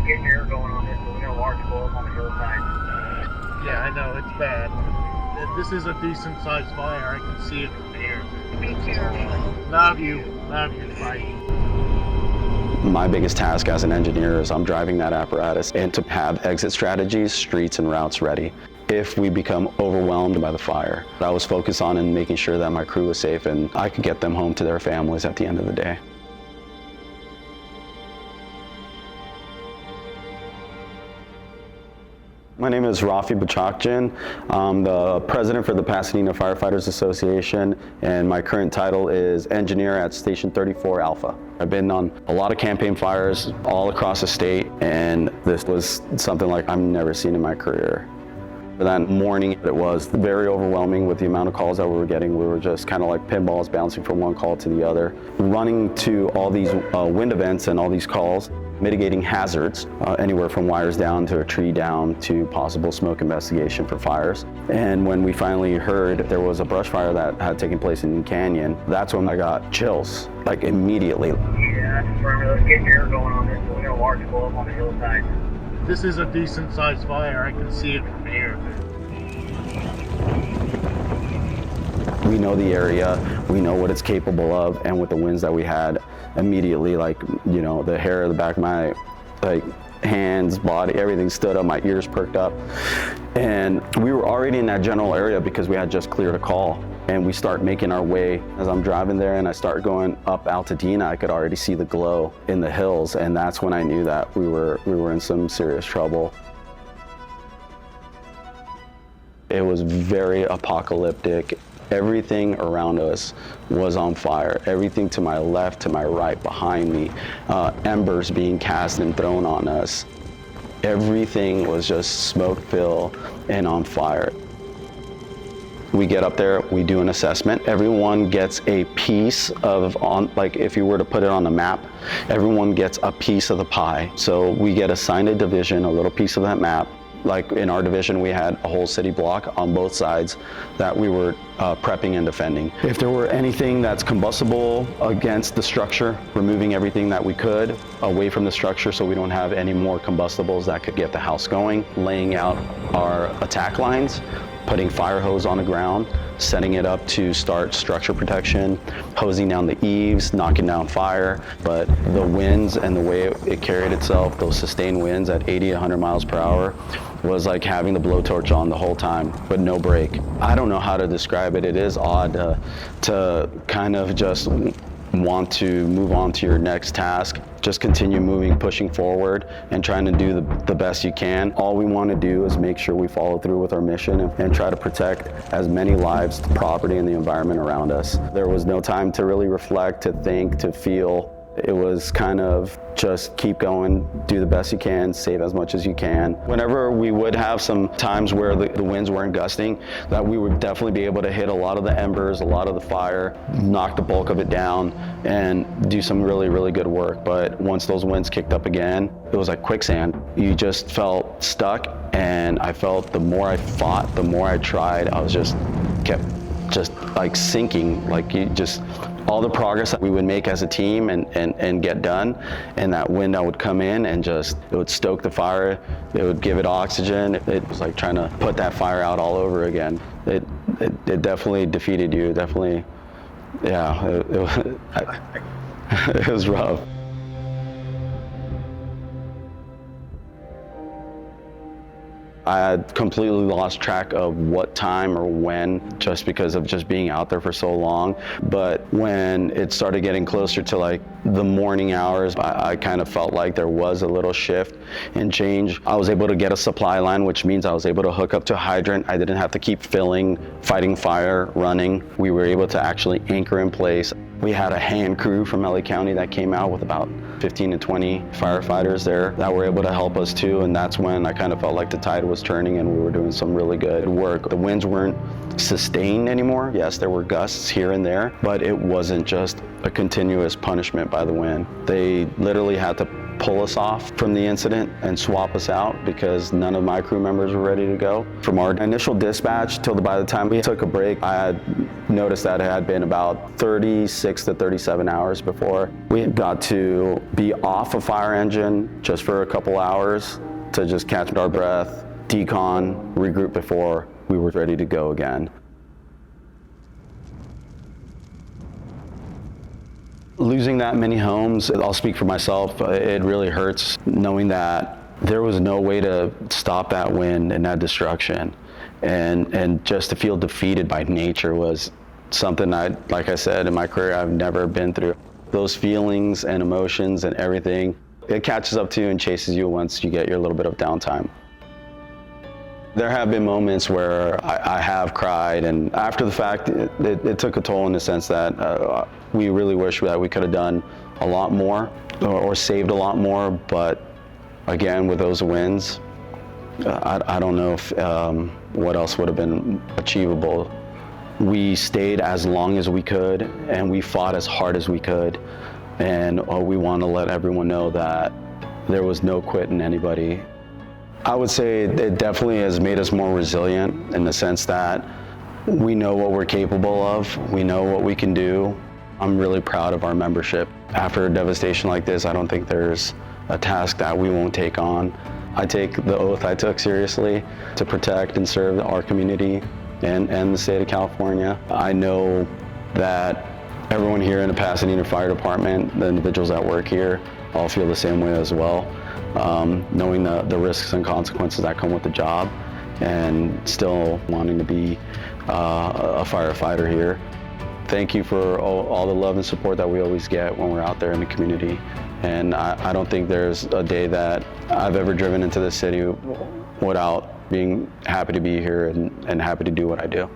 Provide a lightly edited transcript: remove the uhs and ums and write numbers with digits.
getting air going on this, but we got a large blow up on the hillside. Yeah, I know, it's bad. This is a decent sized fire. I can see it from here. Me too. Love you fight. My biggest task as an engineer is I'm driving that apparatus and to have exit strategies, streets and routes ready if we become overwhelmed by the fire. I was focused on and making sure that my crew was safe and I could get them home to their families at the end of the day. My name is Raffy. I'm the president for the Pasadena Firefighters Association, and my current title is engineer at Station 34 Alpha. I've been on a lot of campaign fires all across the state, and this was something like I've never seen in my career. For that morning, it was very overwhelming with the amount of calls that we were getting. We were just kind of like pinballs bouncing from one call to the other, running to all these wind events and all these calls, mitigating hazards, anywhere from wires down to a tree down to possible smoke investigation for fires. And when we finally heard there was a brush fire that had taken place in Eaton Canyon, that's when I got chills, like immediately. Yeah, that's right. Let's get air going on this, but we got a large blow up on the hillside. This is a decent sized fire. I can see it from here. We know the area, we know what it's capable of, and with the winds that we had, immediately, like, you know, the hair of the back of my, like, hands, body, everything stood up, my ears perked up. And we were already in that general area because we had just cleared a call. And we start making our way. As I'm driving there and I start going up Altadena, I could already see the glow in the hills, and that's when I knew that we were in some serious trouble. It was very apocalyptic. Everything around us was on fire. Everything to my left, to my right, behind me, embers being cast and thrown on us. Everything was just smoke-filled and on fire. We get up there, we do an assessment. Everyone gets a piece of, like if you were to put it on a map, everyone gets a piece of the pie. So we get assigned a division, a little piece of that map. Like in our division, we had a whole city block on both sides that we were prepping and defending. If there were anything that's combustible against the structure, removing everything that we could away from the structure so we don't have any more combustibles that could get the house going, laying out our attack lines, putting fire hose on the ground, setting it up to start structure protection, hosing down the eaves, knocking down fire. But the winds and the way it carried itself, those sustained winds at 80, 100 miles per hour, was like having the blowtorch on the whole time, but no break. I don't know how to describe it. It is odd to kind of just want to move on to your next task. Just continue moving, pushing forward, and trying to do the best you can. All we want to do is make sure we follow through with our mission and try to protect as many lives, the property, and the environment around us. There was no time to really reflect, to think, to feel. It was kind of just keep going, do the best you can, save as much as you can. Whenever we would have some times where the winds weren't gusting, that we would definitely be able to hit a lot of the embers, a lot of the fire, knock the bulk of it down, and do some really, really good work. But once those winds kicked up again, it was like quicksand. You just felt stuck, and I felt the more I fought, the more I tried, I was kept like sinking, like you just, all the progress that we would make as a team and get done, and that wind that would come in and just, it would stoke the fire, it would give it oxygen. It was like trying to put that fire out all over again. It definitely defeated you, definitely, yeah, it was rough. I had completely lost track of what time or when, just because of just being out there for so long. But when it started getting closer to like the morning hours, I kind of felt like there was a little shift and change. I was able to get a supply line, which means I was able to hook up to a hydrant. I didn't have to keep filling, fighting fire, running. We were able to actually anchor in place. We had a hand crew from LA County that came out with about 15 to 20 firefighters there that were able to help us too, and that's when I kind of felt like the tide was turning and we were doing some really good work. The winds weren't sustained anymore. Yes, there were gusts here and there, but it wasn't just a continuous punishment by the wind. They literally had to pull us off from the incident and swap us out because none of my crew members were ready to go. From our initial dispatch till by the time we took a break, I had noticed that it had been about 36 to 37 hours before we got to be off a fire engine just for a couple hours to just catch our breath, decon, regroup before we were ready to go again. Losing that many homes, I'll speak for myself, it really hurts knowing that there was no way to stop that wind and that destruction. And just to feel defeated by nature was something like I said, in my career, I've never been through. Those feelings and emotions and everything, it catches up to you and chases you once you get your little bit of downtime. There have been moments where I have cried, and after the fact, it took a toll in the sense that we really wish that we could have done a lot more or saved a lot more, but again, with those wins, I don't know if what else would have been achievable. We stayed as long as we could, and we fought as hard as we could, and we want to let everyone know that there was no quitting anybody. I would say it definitely has made us more resilient in the sense that we know what we're capable of, we know what we can do. I'm really proud of our membership. After a devastation like this, I don't think there's a task that we won't take on. I take the oath I took seriously to protect and serve our community and the state of California. I know that everyone here in the Pasadena Fire Department, the individuals that work here, all feel the same way as well. Knowing the risks and consequences that come with the job and still wanting to be a firefighter here. Thank you for all the love and support that we always get when we're out there in the community. And I don't think there's a day that I've ever driven into this city without being happy to be here and happy to do what I do.